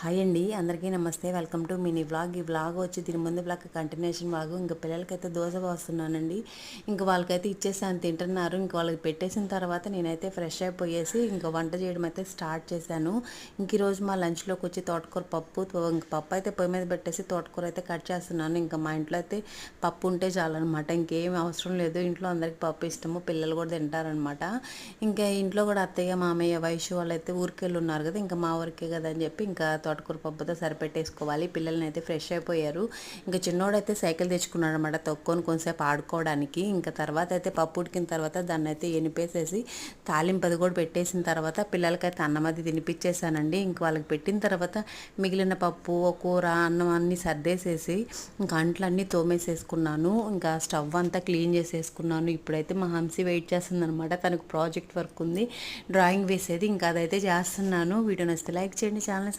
Hi అండి, అందరికీ నమస్తే. Welcome to mini vlog. ఈ వ్లాగ్ వచ్చి దీని ముందు వ్లాగ్ కంటిన్యూషన్ వ్లాగ్. ఇంకా పిల్లలకైతే దోశ పోస్తున్నానండి. ఇంకా వాళ్ళకైతే ఇచ్చేసాను, తింటున్నారు. ఇంకా వాళ్ళకి పెట్టేసిన తర్వాత నేనైతే ఫ్రెష్ అయిపోయేసి ఇంకా వంట చేయడం అయితే స్టార్ట్ చేశాను. ఇంక ఈరోజు మా లంచ్లోకి వచ్చి తోటకూర పప్పు. ఇంక పప్పు అయితే పొయ్యి మీద పెట్టేసి తోటకూర అయితే కట్ చేస్తున్నాను. ఇంకా మా ఇంట్లో అయితే పప్పు ఉంటే చాలన్నమాట, ఇంకేం అవసరం లేదు. ఇంట్లో అందరికి పప్పు ఇష్టము, పిల్లలు కూడా తింటారనమాట. ఇంకా ఇంట్లో కూడా అత్తయ్య, మామయ్య, వయసు వాళ్ళు అయితే ఊరికెళ్ళి ఉన్నారు కదా, ఇంకా మా ఊరికే కదా అని చెప్పి ఇంకా తోటకూర పప్పుతో సరిపెట్టేసుకోవాలి. పిల్లల్ని అయితే ఫ్రెష్ అయిపోయారు. ఇంకా చిన్నోడైతే సైకిల్ తెచ్చుకున్నాడు అనమాట, తొక్కొని కొంచెంసేపు ఆడుకోవడానికి. ఇంకా తర్వాత అయితే పప్పు ఉడికిన తర్వాత దాన్ని అయితే ఎనిపేసేసి తాలింపది కూడా పెట్టేసిన తర్వాత పిల్లలకైతే అన్నం అది తినిపించేసానండి. ఇంక వాళ్ళకి పెట్టిన తర్వాత మిగిలిన పప్పు, కూర, అన్నం అన్నీ సర్దేసేసి ఇంకా అంట్లన్నీ తోమేసేసుకున్నాను. ఇంకా స్టవ్ అంతా క్లీన్ చేసేసుకున్నాను. ఇప్పుడైతే మా హంసి వెయిట్ చేస్తుంది అనమాట, తనకు ప్రాజెక్ట్ వర్క్ ఉంది, డ్రాయింగ్ వేసేది. ఇంకా అదైతే చేస్తున్నాను. వీడియో నచ్చితే లైక్ చేయండి, ఛానల్